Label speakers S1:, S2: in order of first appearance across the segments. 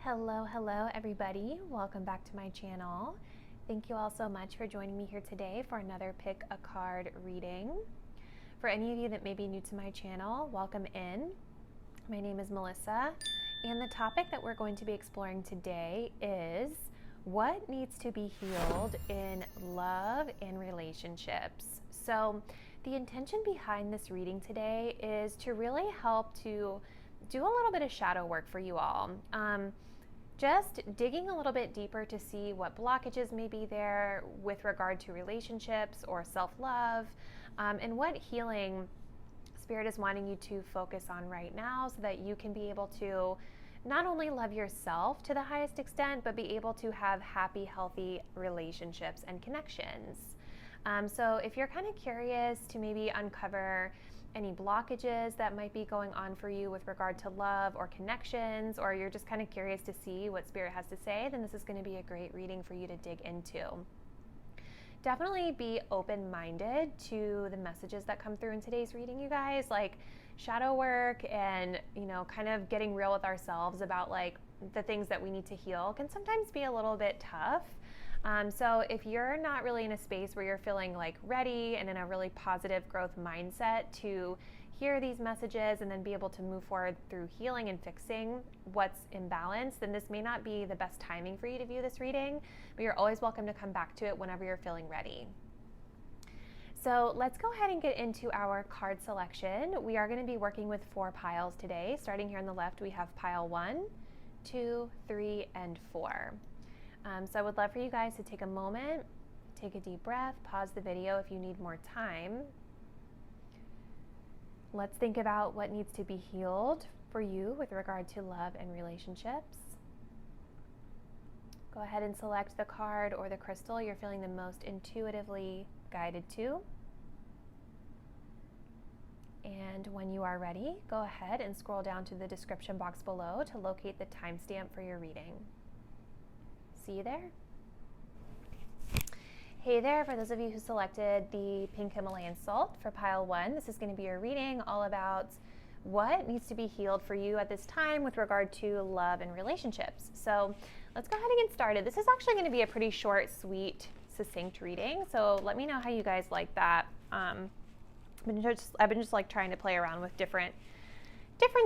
S1: Hello everybody. Welcome back to my channel. Thank you all so much for joining me here today for another Pick a Card reading. For any of you that may be new to my channel, welcome in. My name is Melissa, and the topic that we're going to be exploring today is what needs to be healed in love and relationships. So the intention behind this reading today is to really help to do a little bit of shadow work for you all. Just digging a little bit deeper to see what blockages may be there with regard to relationships or self-love, and what healing Spirit is wanting you to focus on right now so that you can be able to not only love yourself to the highest extent, but be able to have happy, healthy relationships and connections. So if you're kind of curious to maybe uncover any blockages that might be going on for you with regard to love or connections, or you're just kind of curious to see what Spirit has to say, then this is going to be a great reading for you to dig into. Definitely be open-minded to the messages that come through in today's reading, you guys. Like shadow work and, kind of getting real with ourselves about like the things that we need to heal can sometimes be a little bit tough. So if you're not really in a space where you're feeling like ready and in a really positive growth mindset to hear these messages and then be able to move forward through healing and fixing what's imbalanced, then this may not be the best timing for you to view this reading, but you're always welcome to come back to it whenever you're feeling ready. So let's go ahead and get into our card selection. We are going to be working with 4 piles today. Starting here on the left, we have pile 1, 2, 3, and 4. So I would love for you guys to take a moment, take a deep breath, pause the video if you need more time. Let's think about what needs to be healed for you with regard to love and relationships. Go ahead and select the card or the crystal you're feeling the most intuitively guided to. And when you are ready, go ahead and scroll down to the description box below to locate the timestamp for your reading. See you there. Hey there, for those of you who selected the pink Himalayan salt for pile 1, this is going to be your reading all about what needs to be healed for you at this time with regard to love and relationships. So let's go ahead and get started. This is actually going to be a pretty short, sweet, succinct reading. So let me know how you guys like that. I've been just like trying to play around with different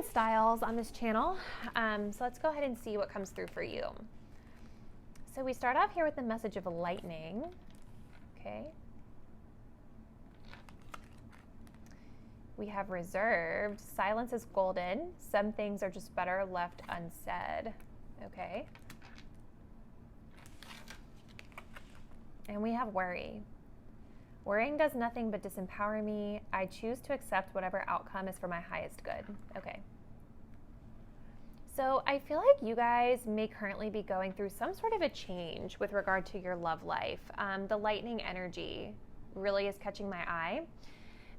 S1: styles on this channel. So let's go ahead and see what comes through for you. So we start off here with the message of lightning, okay? We have reserved, silence is golden, some things are just better left unsaid, okay? And we have worry. Worrying does nothing but disempower me. I choose to accept whatever outcome is for my highest good, okay? So I feel like you guys may currently be going through some sort of a change with regard to your love life. The lightning energy really is catching my eye.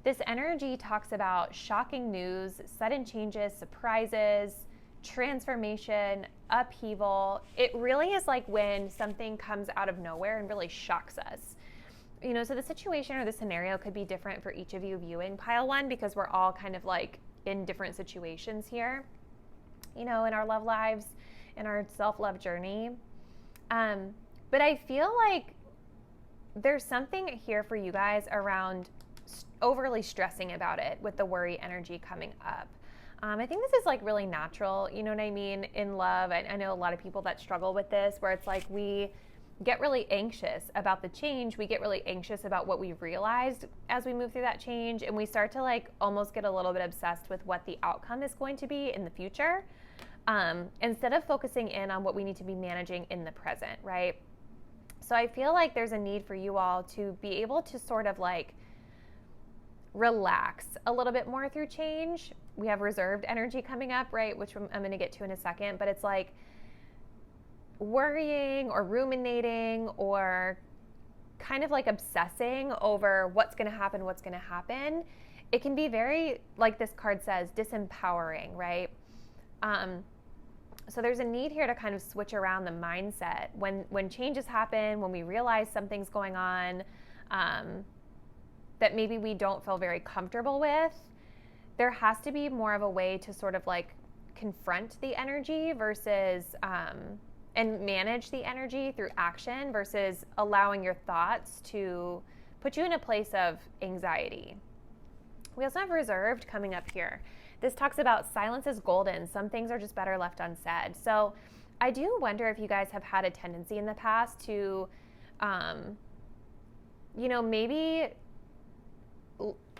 S1: This energy talks about shocking news, sudden changes, surprises, transformation, upheaval. It really is like when something comes out of nowhere and really shocks us. So the situation or the scenario could be different for each of you viewing pile 1 because we're all kind of like in different situations here. In our love lives, in our self-love journey. But I feel like there's something here for you guys around overly stressing about it with the worry energy coming up. I think this is like really natural, you know what I mean, in love. I know a lot of people that struggle with this, where it's like we get really anxious about the change. We get really anxious about what we realized as we move through that change. And we start to like almost get a little bit obsessed with what the outcome is going to be in the future. Instead of focusing in on what we need to be managing in the present, right? So I feel like there's a need for you all to be able to sort of like relax a little bit more through change. We have reserved energy coming up, right? Which I'm going to get to in a second, but it's like worrying or ruminating or kind of like obsessing over what's going to happen. It can be very, like this card says, disempowering, right? So there's a need here to kind of switch around the mindset. When changes happen, when we realize something's going on that maybe we don't feel very comfortable with, there has to be more of a way to sort of like confront the energy versus and manage the energy through action versus allowing your thoughts to put you in a place of anxiety. We also have reserved coming up here. This talks about silence is golden. Some things are just better left unsaid. So I do wonder if you guys have had a tendency in the past to, maybe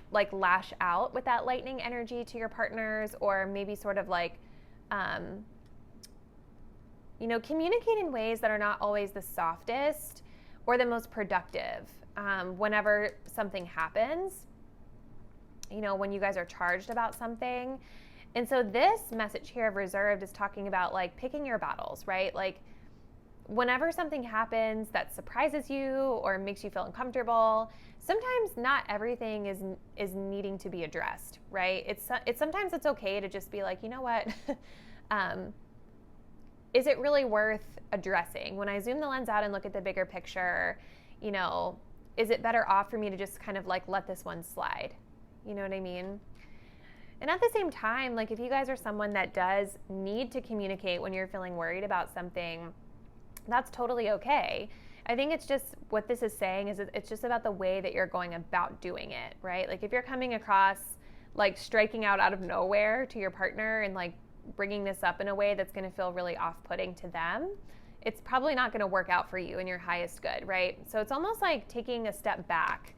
S1: like lash out with that lightning energy to your partners, or maybe sort of like, communicate in ways that are not always the softest or the most productive whenever something happens, when you guys are charged about something. And so this message here of reserved is talking about like picking your battles, right? Like whenever something happens that surprises you or makes you feel uncomfortable, sometimes not everything is needing to be addressed, right? It's sometimes it's okay to just be like, you know what, is it really worth addressing? When I zoom the lens out and look at the bigger picture, is it better off for me to just kind of like let this one slide? You know what I mean? And at the same time, like if you guys are someone that does need to communicate when you're feeling worried about something, that's totally okay. I think it's just what this is saying is it's just about the way that you're going about doing it, right? Like if you're coming across like striking out of nowhere to your partner and like bringing this up in a way that's going to feel really off-putting to them, it's probably not going to work out for you in your highest good, right? So it's almost like taking a step back,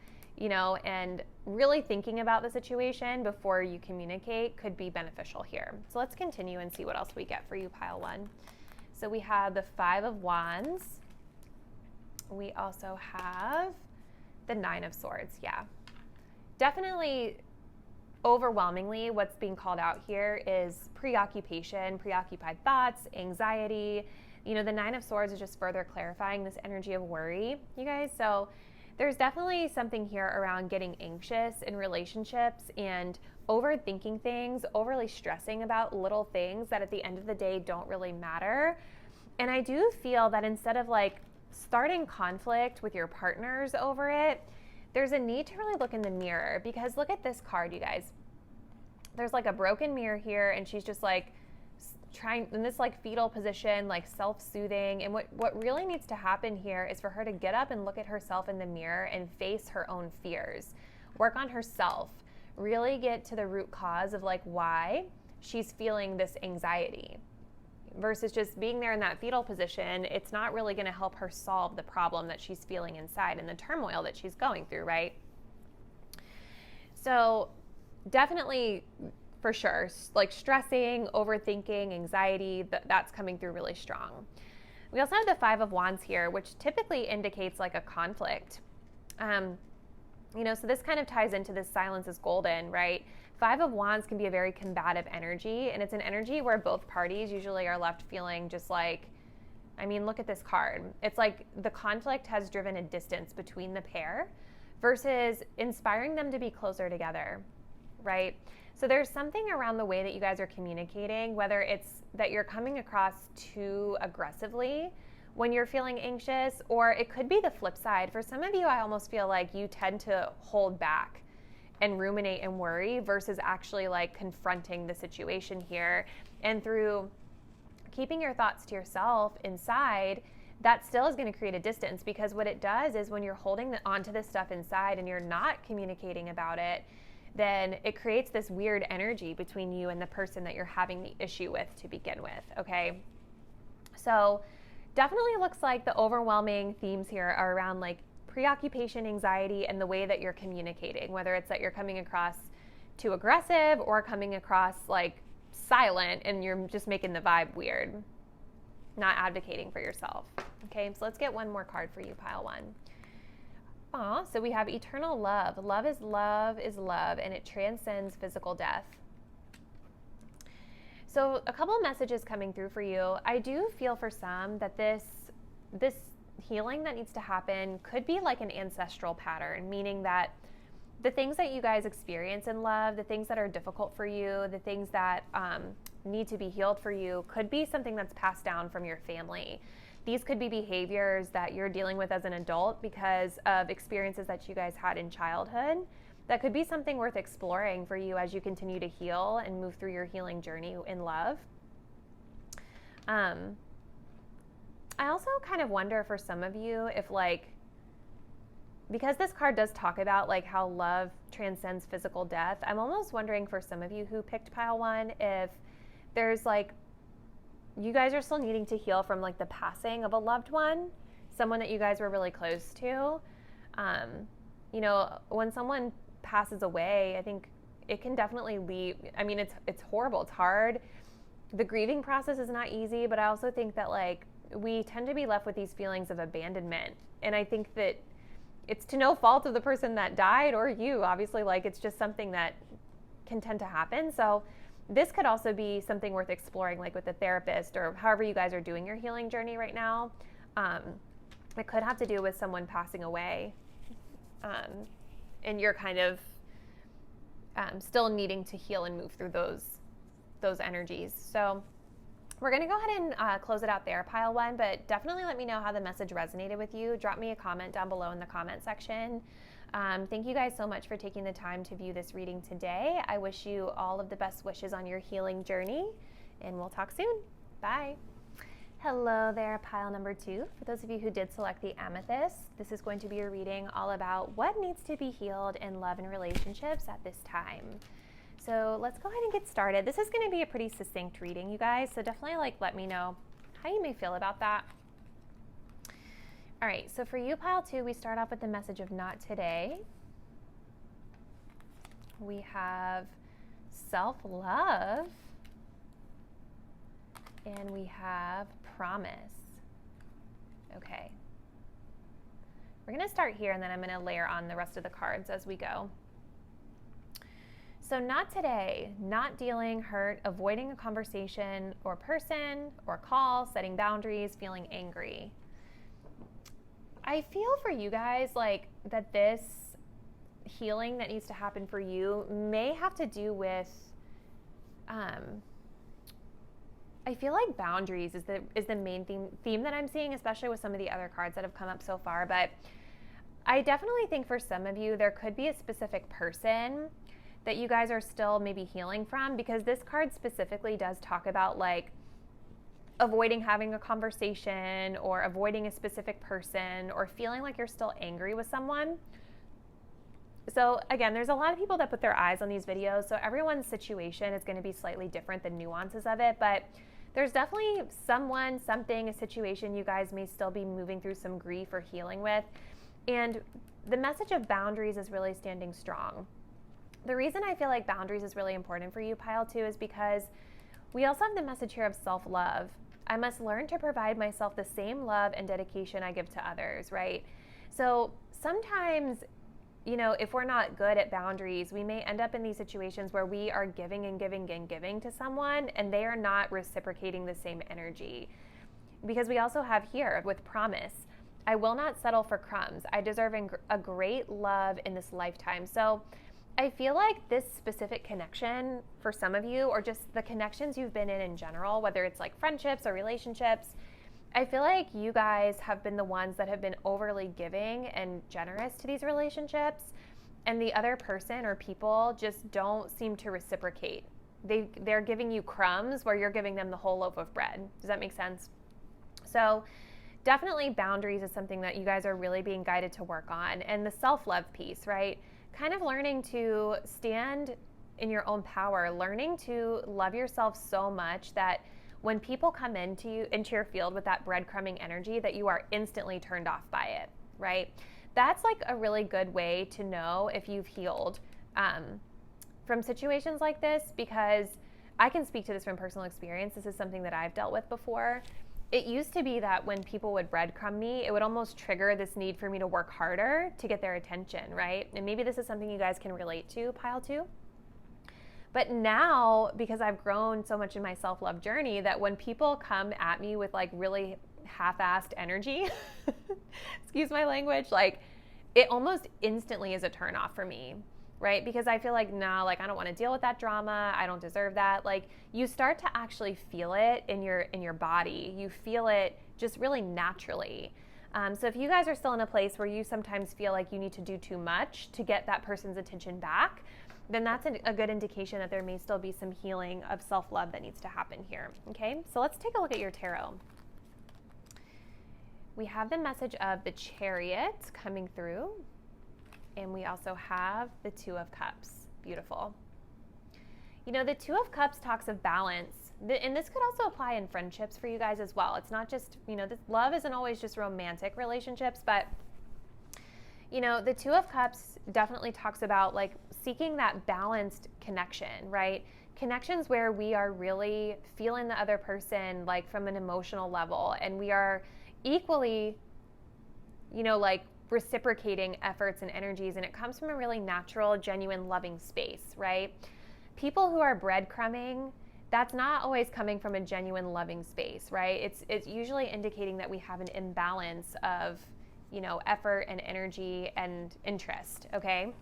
S1: and really thinking about the situation before you communicate could be beneficial here. So let's continue and see what else we get for you, pile one. So we have the 5 of Wands. We also have the 9 of Swords. Yeah. Definitely, overwhelmingly, what's being called out here is preoccupation, preoccupied thoughts, anxiety. The 9 of Swords is just further clarifying this energy of worry, you guys. So there's definitely something here around getting anxious in relationships and overthinking things, overly stressing about little things that at the end of the day don't really matter. And I do feel that instead of like starting conflict with your partners over it, there's a need to really look in the mirror, because look at this card, you guys. There's like a broken mirror here, and she's just like trying in this like fetal position, like self-soothing. And what really needs to happen here is for her to get up and look at herself in the mirror and face her own fears, work on herself, really get to the root cause of like why she's feeling this anxiety. Versus just being there in that fetal position, it's not really going to help her solve the problem that she's feeling inside and the turmoil that she's going through, right? So definitely, for sure, like stressing, overthinking, anxiety, that's coming through really strong. We also have the 5 of Wands here, which typically indicates like a conflict. So this kind of ties into this silence is golden, right? 5 of Wands can be a very combative energy, and it's an energy where both parties usually are left feeling just like, look at this card. It's like the conflict has driven a distance between the pair versus inspiring them to be closer together, right? So there's something around the way that you guys are communicating, whether it's that you're coming across too aggressively when you're feeling anxious, or it could be the flip side. For some of you, I almost feel like you tend to hold back and ruminate and worry versus actually like confronting the situation here. And through keeping your thoughts to yourself inside, that still is going to create a distance, because what it does is when you're holding onto this stuff inside and you're not communicating about it, then it creates this weird energy between you and the person that you're having the issue with to begin with, okay? So definitely looks like the overwhelming themes here are around like preoccupation, anxiety, and the way that you're communicating, whether it's that you're coming across too aggressive or coming across like silent and you're just making the vibe weird, not advocating for yourself. Okay, so let's get one more card for you, pile one. So we have eternal love. Love is love is love, and it transcends physical death. So a couple of messages coming through for you. I do feel for some that this healing that needs to happen could be like an ancestral pattern, meaning that the things that you guys experience in love, the things that are difficult for you, the things that need to be healed for you could be something that's passed down from your family. These could be behaviors that you're dealing with as an adult because of experiences that you guys had in childhood that could be something worth exploring for you as you continue to heal and move through your healing journey in love. I also kind of wonder for some of you if, like, because this card does talk about like how love transcends physical death, I'm almost wondering for some of you who picked pile 1 if there's like, you guys are still needing to heal from like the passing of a loved one, someone that you guys were really close to. You know, when someone passes away, I think it can definitely leave. I mean, it's horrible. It's hard. The grieving process is not easy, but I also think that like we tend to be left with these feelings of abandonment. And I think that it's to no fault of the person that died or you, obviously, like it's just something that can tend to happen. So this could also be something worth exploring, like with a therapist or however you guys are doing your healing journey right now. It could have to do with someone passing away. And you're kind of still needing to heal and move through those energies. So we're going to go ahead and close it out there, pile 1, but definitely let me know how the message resonated with you. Drop me a comment down below in the comment section. Thank you guys so much for taking the time to view this reading today. I wish you all of the best wishes on your healing journey, and we'll talk soon. Bye. Hello there, pile number 2. For those of you who did select the amethyst, this is going to be a reading all about what needs to be healed in love and relationships at this time. So let's go ahead and get started. This is going to be a pretty succinct reading, you guys, so definitely like let me know how you may feel about that. All right, so for you, pile 2, we start off with the message of not today. We have self-love, and we have promise. Okay. We're going to start here, and then I'm going to layer on the rest of the cards as we go. So not today, not dealing, hurt, avoiding a conversation or person or call, setting boundaries, feeling angry. I feel for you guys like that this healing that needs to happen for you may have to do with, I feel like boundaries is the main theme that I'm seeing, especially with some of the other cards that have come up so far. But I definitely think for some of you, there could be a specific person that you guys are still maybe healing from, because this card specifically does talk about like avoiding having a conversation or avoiding a specific person or feeling like you're still angry with someone. So again, there's a lot of people that put their eyes on these videos, so everyone's situation is going to be slightly different, the nuances of it, but there's definitely someone, something, a situation you guys may still be moving through some grief or healing with. And the message of boundaries is really standing strong. The reason I feel like boundaries is really important for you, pile 2, is because we also have the message here of self-love. I must learn to provide myself the same love and dedication I give to others, right? So sometimes, you know, if we're not good at boundaries, we may end up in these situations where we are giving and giving and giving to someone, and they are not reciprocating the same energy. Because we also have here with promise, I will not settle for crumbs. I deserve a great love in this lifetime. So I feel like this specific connection for some of you, or just the connections you've been in general, whether it's like friendships or relationships, I feel like you guys have been the ones that have been overly giving and generous to these relationships, and the other person or people just don't seem to reciprocate. They're giving you crumbs where you're giving them the whole loaf of bread. Does that make sense? So definitely boundaries is something that you guys are really being guided to work on. And the self-love piece, right? Kind of learning to stand in your own power, learning to love yourself so much that when people come into your field with that breadcrumbing energy, that you are instantly turned off by it, right? That's like a really good way to know if you've healed from situations like this, because I can speak to this from personal experience. This is something that I've dealt with before. It used to be that when people would breadcrumb me, it would almost trigger this need for me to work harder to get their attention, right? And maybe this is something you guys can relate to, pile 2. But now, because I've grown so much in my self-love journey, that when people come at me with like really half-assed energy, excuse my language, like it almost instantly is a turn-off for me, right? Because I feel like, nah, like I don't want to deal with that drama. I don't deserve that. Like you start to actually feel it in your body. You feel it just really naturally. So if you guys are still in a place where you sometimes feel like you need to do too much to get that person's attention back, then that's a good indication that there may still be some healing of self-love that needs to happen here. Okay, so let's take a look at your tarot. We have the message of the Chariot coming through, and we also have the Two of Cups. Beautiful. You know, the Two of Cups talks of balance, and this could also apply in friendships for you guys as well. It's not just, you know, this love isn't always just romantic relationships, but, you know, the Two of Cups definitely talks about like seeking that balanced connection, right? Connections where we are really feeling the other person like from an emotional level, and we are equally, you know, like reciprocating efforts and energies, and it comes from a really natural, genuine, loving space, right? People who are breadcrumbing, that's not always coming from a genuine, loving space, right? It's usually indicating that we have an imbalance of, you know, effort and energy and interest, okay?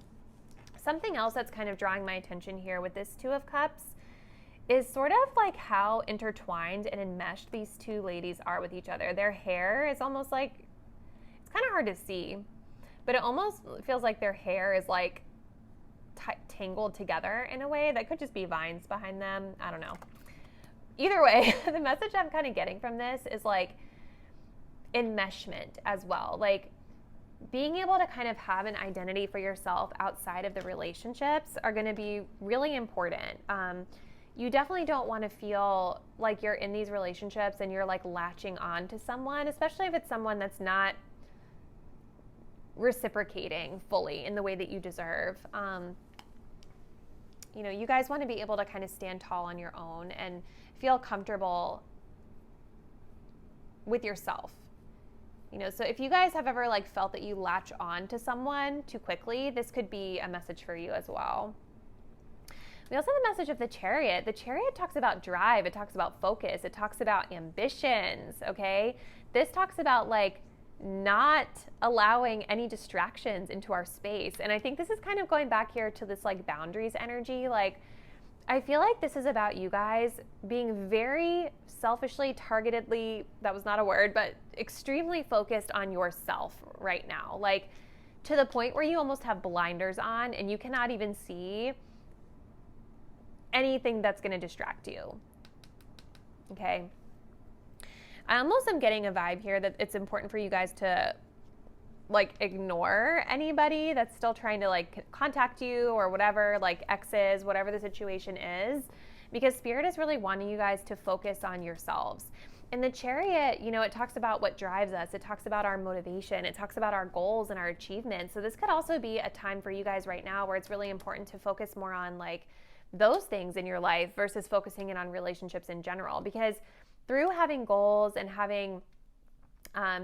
S1: Something else that's kind of drawing my attention here with this Two of Cups is sort of like how intertwined and enmeshed these two ladies are with each other. Their hair is almost like, it's kind of hard to see, but it almost feels like their hair is like tangled together in a way. That could just be vines behind them. I don't know. Either way, the message I'm kind of getting from this is like enmeshment as well. Like being able to kind of have an identity for yourself outside of the relationships are going to be really important. You definitely don't want to feel like you're in these relationships and you're like latching on to someone, especially if it's someone that's not reciprocating fully in the way that you deserve. You know, you guys want to be able to kind of stand tall on your own and feel comfortable with yourself. You know, so if you guys have ever like felt that you latch on to someone too quickly, this could be a message for you as well. We also have the message of the Chariot. The Chariot talks about drive. It talks about focus. It talks about ambitions, okay? This talks about like not allowing any distractions into our space. And I think this is kind of going back here to this like boundaries energy. Like, I feel like this is about you guys being very selfishly, targetedly, that was not a word, but extremely focused on yourself right now. Like to the point where you almost have blinders on and you cannot even see anything that's going to distract you. Okay. I almost am getting a vibe here that it's important for you guys to like ignore anybody that's still trying to like contact you or whatever, like exes, whatever the situation is, because Spirit is really wanting you guys to focus on yourselves. And the Chariot, you know, it talks about what drives us. It talks about our motivation. It talks about our goals and our achievements. So this could also be a time for you guys right now where it's really important to focus more on like those things in your life versus focusing in on relationships in general, because through having goals and having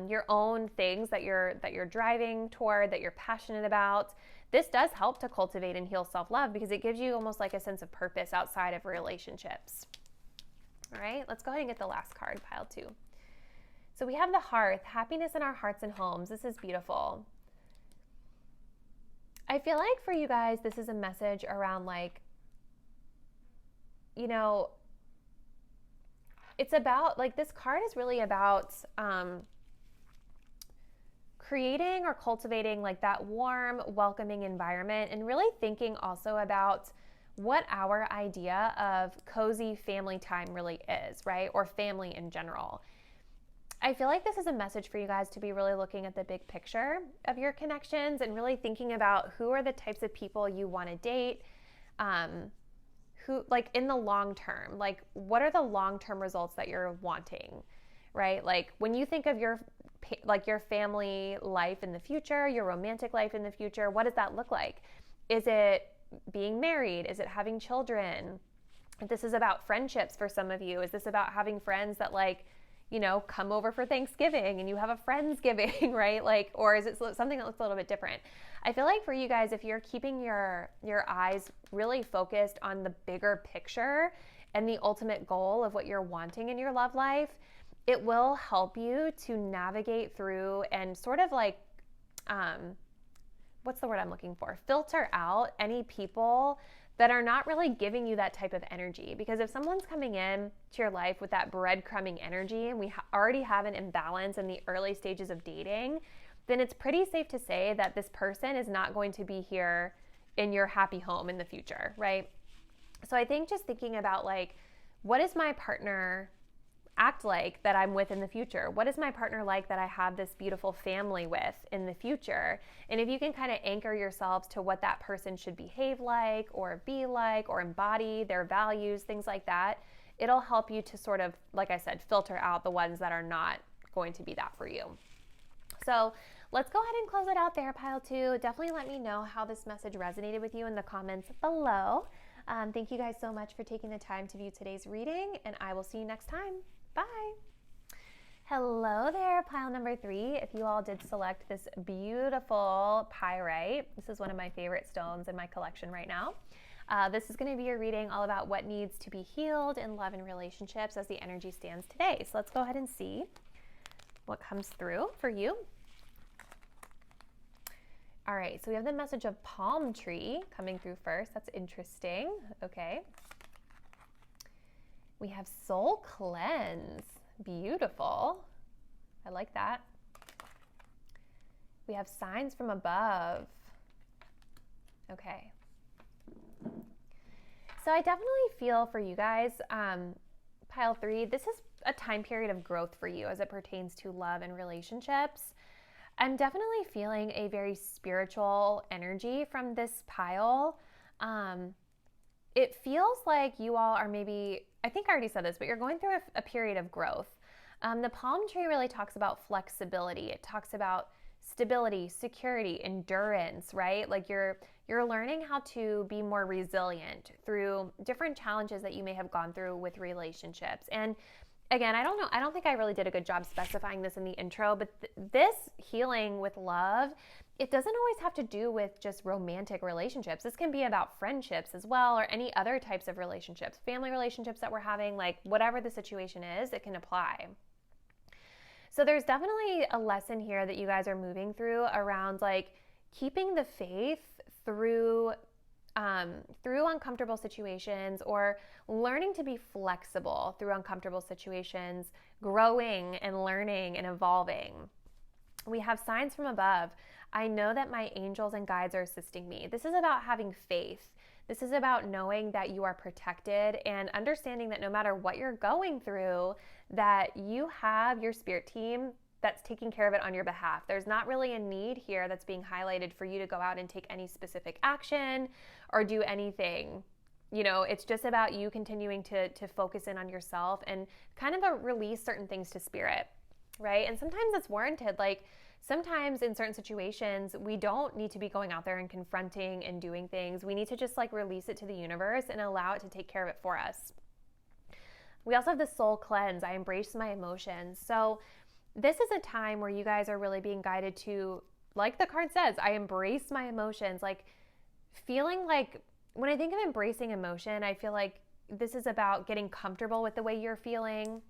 S1: your own things that you're driving toward, that you're passionate about, this does help to cultivate and heal self-love because it gives you almost like a sense of purpose outside of relationships. All right, let's go ahead and get the last card, pile 2. So we have the Hearth, happiness in our hearts and homes. This is beautiful. I feel like for you guys, this is a message around like, you know, it's about like this card is really about creating or cultivating like that warm, welcoming environment, and really thinking also about what our idea of cozy family time really is, right? Or family in general. I feel like this is a message for you guys to be really looking at the big picture of your connections and really thinking about who are the types of people you want to date, who like in the long term, like what are the long-term results that you're wanting, right? Like when you think of your family life in the future, your romantic life in the future, what does that look like? Is it being married? Is it having children? If this is about friendships for some of you, is this about having friends that like, you know, come over for Thanksgiving and you have a Friendsgiving, right? Like, or is it something that looks a little bit different? I feel like for you guys, if you're keeping your eyes really focused on the bigger picture and the ultimate goal of what you're wanting in your love life, it will help you to navigate through and sort of like, what's the word I'm looking for? Filter out any people that are not really giving you that type of energy. Because if someone's coming in to your life with that breadcrumbing energy, and we already have an imbalance in the early stages of dating, then it's pretty safe to say that this person is not going to be here in your happy home in the future, right? So I think just thinking about like, what is my partner act like that I'm with in the future? What is my partner like that I have this beautiful family with in the future? And if you can kind of anchor yourselves to what that person should behave like or be like or embody their values, things like that, it'll help you to sort of, like I said, filter out the ones that are not going to be that for you. So let's go ahead and close it out there, pile 2. Definitely let me know how this message resonated with you in the comments below. Thank you guys so much for taking the time to view today's reading, and I will see you next time. Bye. Hello there, pile number 3. If you all did select this beautiful pyrite, this is one of my favorite stones in my collection right now. This is going to be a reading all about what needs to be healed in love and relationships as the energy stands today. So let's go ahead and see what comes through for you. All right, so we have the message of palm tree coming through first. That's interesting. Okay. We have soul cleanse. Beautiful. I like that. We have signs from above. Okay. So I definitely feel for you guys, pile 3, this is a time period of growth for you as it pertains to love and relationships. I'm definitely feeling a very spiritual energy from this pile. It feels like you all are maybe, I think I already said this, but you're going through a period of growth. The palm tree really talks about flexibility. It talks about stability, security, endurance, right? Like you're learning how to be more resilient through different challenges that you may have gone through with relationships. And again, I don't think I really did a good job specifying this in the intro, but this healing with love, it doesn't always have to do with just romantic relationships. This can be about friendships as well, or any other types of relationships, family relationships that we're having, like whatever the situation is, it can apply. So there's definitely a lesson here that you guys are moving through around like keeping the faith through uncomfortable situations, or learning to be flexible through uncomfortable situations, growing and learning and evolving. We have signs from above. I know that my angels and guides are assisting me. This is about having faith. This is about knowing that you are protected and understanding that no matter what you're going through, that you have your spirit team that's taking care of it on your behalf. There's not really a need here that's being highlighted for you to go out and take any specific action or do anything. You know, it's just about you continuing to focus in on yourself and kind of release certain things to spirit, right? And sometimes it's warranted. Like sometimes in certain situations, we don't need to be going out there and confronting and doing things. We need to just like release it to the universe and allow it to take care of it for us. We also have the soul cleanse. I embrace my emotions. So this is a time where you guys are really being guided to, like the card says, I embrace my emotions. Like feeling like, when I think of embracing emotion, I feel like this is about getting comfortable with the way you're feeling,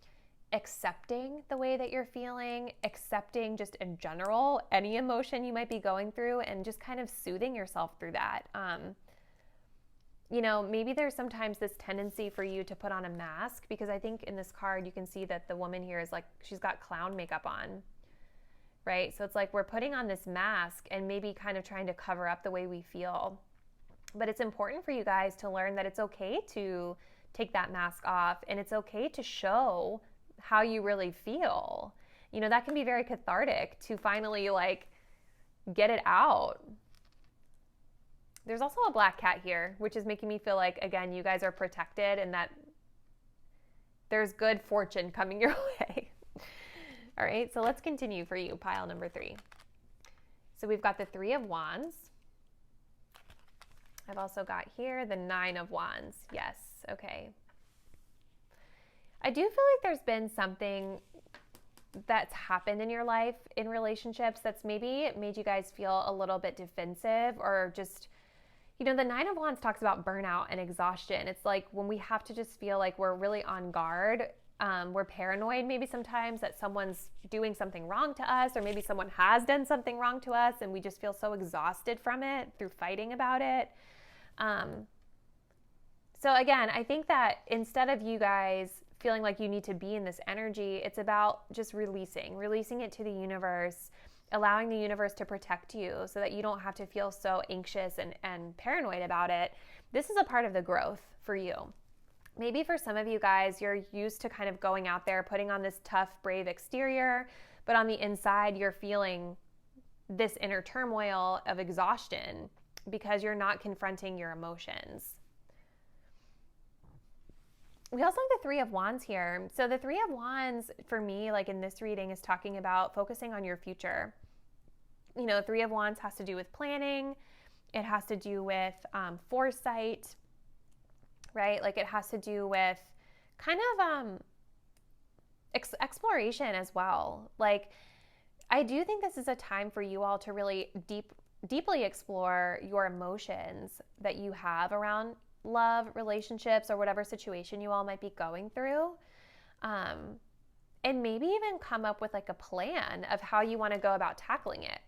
S1: accepting the way that you're feeling, accepting just in general any emotion you might be going through, and just kind of soothing yourself through that. You know, maybe there's sometimes this tendency for you to put on a mask, because I think in this card you can see that the woman here is like, she's got clown makeup on, right? So it's like we're putting on this mask and maybe kind of trying to cover up the way we feel. But it's important for you guys to learn that it's okay to take that mask off, and it's okay to show how you really feel. You know, that can be very cathartic to finally like get it out. There's also a black cat here, which is making me feel like, again, you guys are protected and that there's good fortune coming your way. All right, so let's continue for you, pile number 3. So we've got the 3 of Wands. I've also got here the 9 of Wands. Yes, okay. I do feel like there's been something that's happened in your life in relationships that's maybe made you guys feel a little bit defensive, or just, you know, the 9 of Wands talks about burnout and exhaustion. It's like when we have to just feel like we're really on guard. We're paranoid maybe sometimes that someone's doing something wrong to us, or maybe someone has done something wrong to us, and we just feel so exhausted from it through fighting about it. So again, I think that instead of you guys feeling like you need to be in this energy, it's about just releasing it to the universe, allowing the universe to protect you so that you don't have to feel so anxious and paranoid about it. This is a part of the growth for you. Maybe for some of you guys, you're used to kind of going out there, putting on this tough, brave exterior, but on the inside, you're feeling this inner turmoil of exhaustion because you're not confronting your emotions. We also have the Three of Wands here. So the Three of Wands, for me, like in this reading, is talking about focusing on your future. You know, Three of Wands has to do with planning. It has to do with foresight, right? Like it has to do with kind of exploration as well. Like I do think this is a time for you all to really deeply explore your emotions that you have around love, relationships, or whatever situation you all might be going through. And maybe even come up with like a plan of how you want to go about tackling it.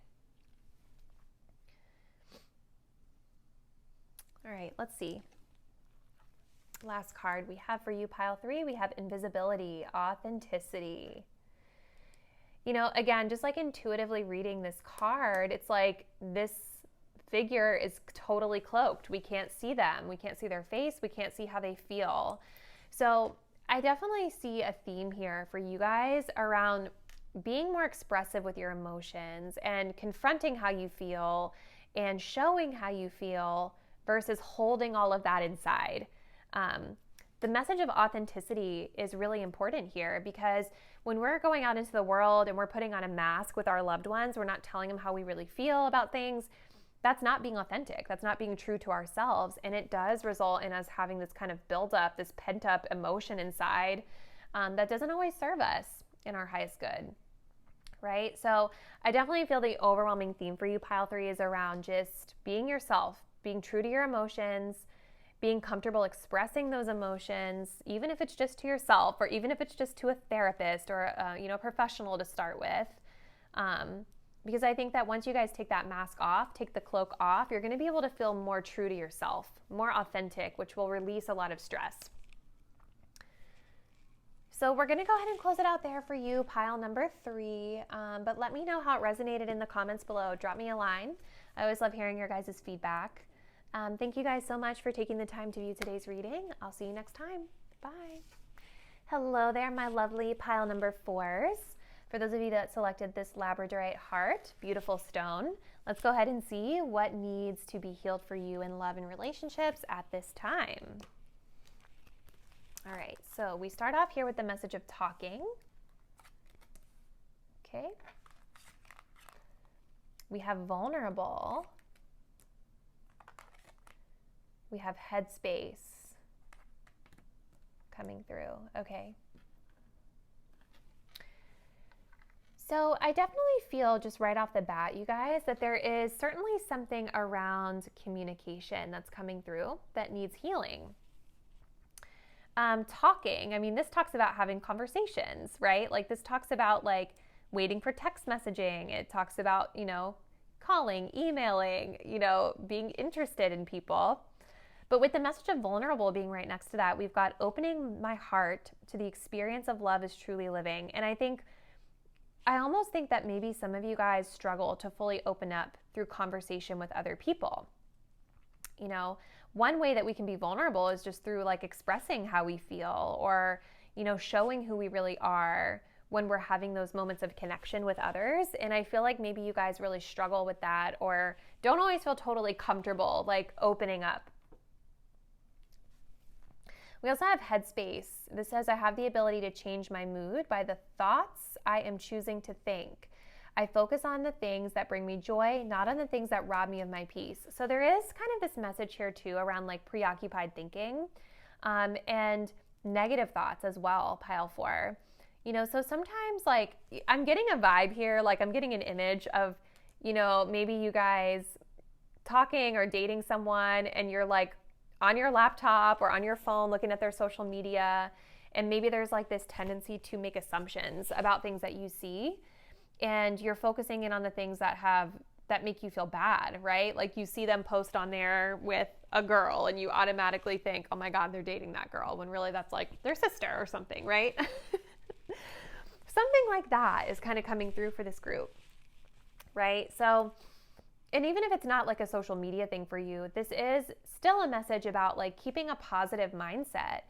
S1: All right, let's see. Last card we have for you, pile 3, we have invisibility, authenticity. You know, again, just like intuitively reading this card, it's like this figure is totally cloaked. We can't see them. We can't see their face. We can't see how they feel. So I definitely see a theme here for you guys around being more expressive with your emotions and confronting how you feel and showing how you feel versus holding all of that inside. The message of authenticity is really important here because when we're going out into the world and we're putting on a mask with our loved ones, we're not telling them how we really feel about things. That's not being authentic. That's not being true to ourselves. And it does result in us having this kind of buildup, this pent up emotion inside that doesn't always serve us in our highest good, right? So I definitely feel the overwhelming theme for you, pile 3, is around just being yourself, being true to your emotions, being comfortable expressing those emotions, even if it's just to yourself or even if it's just to a therapist or a professional to start with. Because I think that once you guys take that mask off, take the cloak off, you're going to be able to feel more true to yourself, more authentic, which will release a lot of stress. So we're going to go ahead and close it out there for you, pile number 3. But let me know how it resonated in the comments below. Drop me a line. I always love hearing your guys' feedback. Thank you guys so much for taking the time to view today's reading. I'll see you next time. Bye. Hello there, my lovely pile number 4s. For those of you that selected this labradorite heart, beautiful stone, let's go ahead and see what needs to be healed for you in love and relationships at this time. All right, so we start off here with the message of talking. Okay. We have vulnerable. We have headspace coming through. Okay. So I definitely feel just right off the bat, you guys, that there is certainly something around communication that's coming through that needs healing. Talking, I mean, this talks about having conversations, right? Like this talks about like waiting for text messaging. It talks about, calling, emailing, being interested in people. But with the message of vulnerable being right next to that, we've got opening my heart to the experience of love is truly living. And I almost think that maybe some of you guys struggle to fully open up through conversation with other people. One way that we can be vulnerable is just through like expressing how we feel or, showing who we really are when we're having those moments of connection with others. And I feel like maybe you guys really struggle with that or don't always feel totally comfortable like opening up. We also have headspace. This says, I have the ability to change my mood by the thoughts I am choosing to think. I focus on the things that bring me joy, not on the things that rob me of my peace. So there is kind of this message here too around like preoccupied thinking and negative thoughts as well, pile 4. So sometimes like I'm getting a vibe here, like I'm getting an image of, maybe you guys talking or dating someone and you're like on your laptop or on your phone looking at their social media, and maybe there's like this tendency to make assumptions about things that you see, and you're focusing in on the things that have that make you feel bad, right? Like you see them post on there with a girl and you automatically think, oh my God, they're dating that girl, when really that's like their sister or something, right? Something like that is kind of coming through for this group, right? So, and even if it's not like a social media thing for you, this is still a message about like keeping a positive mindset.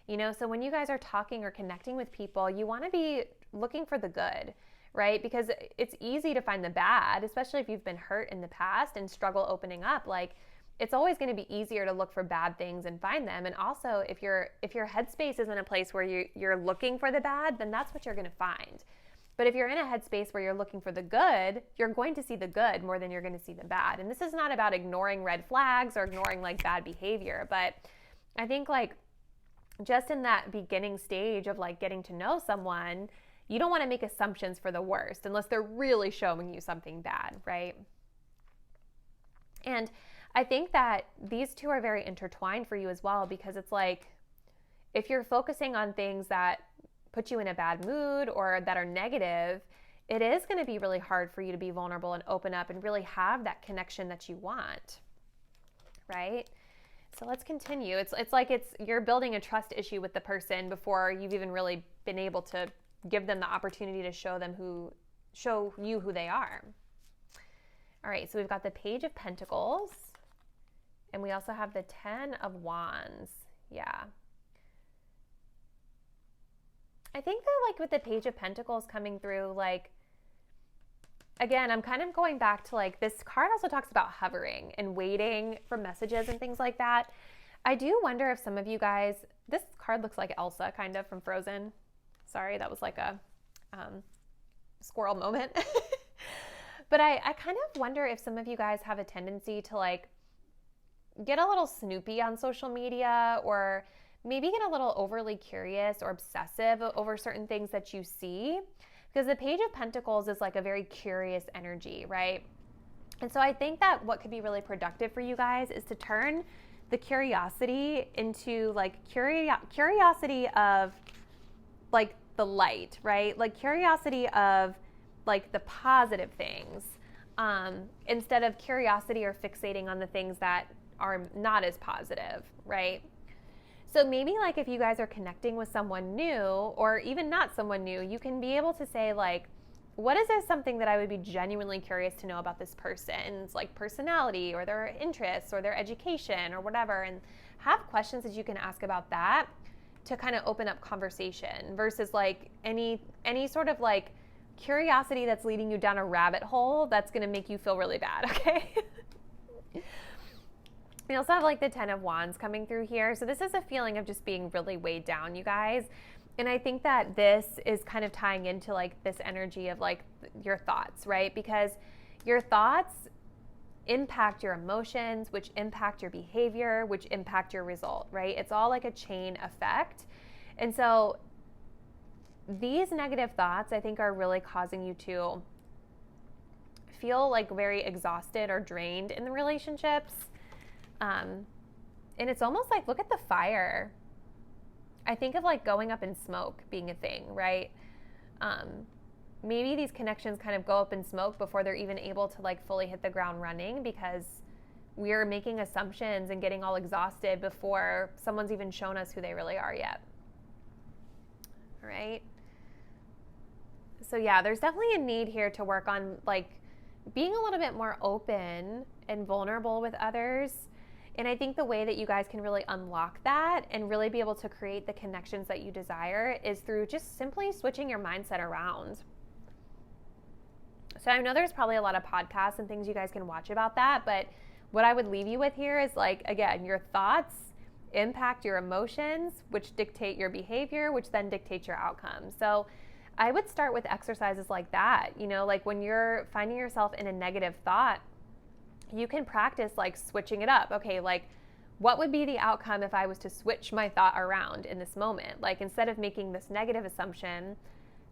S1: You know, so when you guys are talking or connecting with people, you want to be looking for the good, right? Because it's easy to find the bad, especially if you've been hurt in the past and struggle opening up. Like, it's always going to be easier to look for bad things and find them. And also, if your headspace is in a place where you're looking for the bad, then that's what you're going to find. But if you're in a headspace where you're looking for the good, you're going to see the good more than you're going to see the bad. And this is not about ignoring red flags or ignoring like bad behavior, but I think like just in that beginning stage of like getting to know someone, you don't want to make assumptions for the worst unless they're really showing you something bad, right? And I think that these two are very intertwined for you as well, because it's like if you're focusing on things that put you in a bad mood or that are negative, it is going to be really hard for you to be vulnerable and open up and really have that connection that you want, right? So let's continue. It's like you're building a trust issue with the person before you've even really been able to give them the opportunity to show you who they are. All right, so we've got the Page of Pentacles, and we also have the 10 of Wands. Yeah. I think that like with the Page of Pentacles coming through, like, again, I'm kind of going back to like this card also talks about hovering and waiting for messages and things like that. I do wonder if some of you guys, this card looks like Elsa kind of from Frozen. Sorry, that was like a squirrel moment. But I kind of wonder if some of you guys have a tendency to like get a little snoopy on social media, or maybe get a little overly curious or obsessive over certain things that you see, because the Page of Pentacles is like a very curious energy, right? And so I think that what could be really productive for you guys is to turn the curiosity into like curiosity of like the light, right? Like curiosity of like the positive things, instead of curiosity or fixating on the things that are not as positive, right? So maybe like if you guys are connecting with someone new, or even not someone new, you can be able to say like, what is there something that I would be genuinely curious to know about this person's like personality or their interests or their education or whatever, and have questions that you can ask about that to kind of open up conversation, versus like any sort of like curiosity that's leading you down a rabbit hole that's going to make you feel really bad, okay? We also have like the 10 of Wands coming through here. So this is a feeling of just being really weighed down, you guys. And I think that this is kind of tying into like this energy of like your thoughts, right? Because your thoughts impact your emotions, which impact your behavior, which impact your result, right? It's all like a chain effect. And so these negative thoughts, I think, are really causing you to feel like very exhausted or drained in the relationships. And it's almost like, look at the fire. I think of like going up in smoke being a thing, right? Maybe these connections kind of go up in smoke before they're even able to like fully hit the ground running, because we're making assumptions and getting all exhausted before someone's even shown us who they really are yet. All right. So yeah, there's definitely a need here to work on like being a little bit more open and vulnerable with others. And I think the way that you guys can really unlock that and really be able to create the connections that you desire is through just simply switching your mindset around. So I know there's probably a lot of podcasts and things you guys can watch about that, but what I would leave you with here is like, again, your thoughts impact your emotions, which dictate your behavior, which then dictates your outcome. So I would start with exercises like that. You know, like when you're finding yourself in a negative thought, you can practice like switching it up. Okay, like what would be the outcome if I was to switch my thought around in this moment? Like instead of making this negative assumption,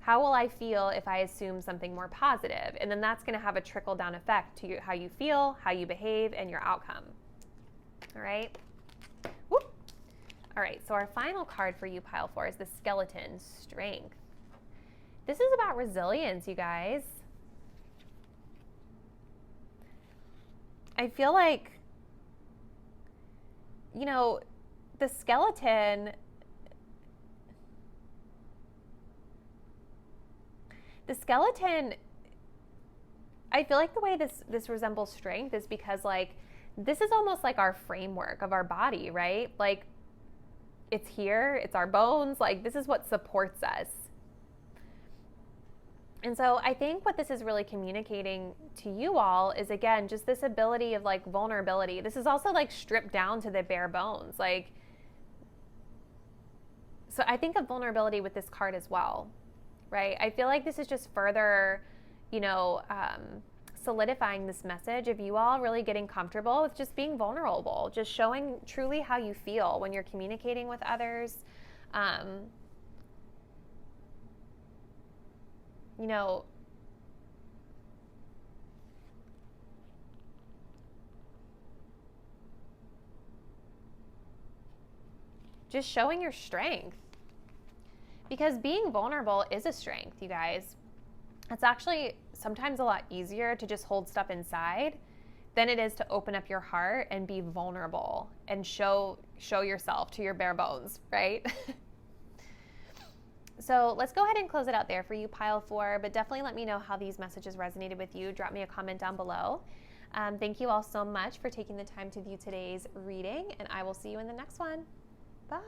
S1: how will I feel if I assume something more positive? And then that's going to have a trickle down effect to how you feel, how you behave, and your outcome. All right. Whoop. All right, so our final card for you, pile 4, is the Skeleton, Strength. This is about resilience, you guys. I feel like, you know, the skeleton, I feel like the way this resembles strength is because, like, this is almost like our framework of our body, right? Like, it's here, it's our bones, like, this is what supports us. And so I think what this is really communicating to you all is, again, just this ability of, like, vulnerability. This is also, like, stripped down to the bare bones. Like, so I think of vulnerability with this card as well, right? I feel like this is just further, solidifying this message of you all really getting comfortable with just being vulnerable, just showing truly how you feel when you're communicating with others. Just showing your strength. Because being vulnerable is a strength, you guys. It's actually sometimes a lot easier to just hold stuff inside than it is to open up your heart and be vulnerable and show yourself to your bare bones, right? So let's go ahead and close it out there for you, pile 4, but definitely let me know how these messages resonated with you. Drop me a comment down below. Thank you all so much for taking the time to view today's reading, and I will see you in the next one. Bye.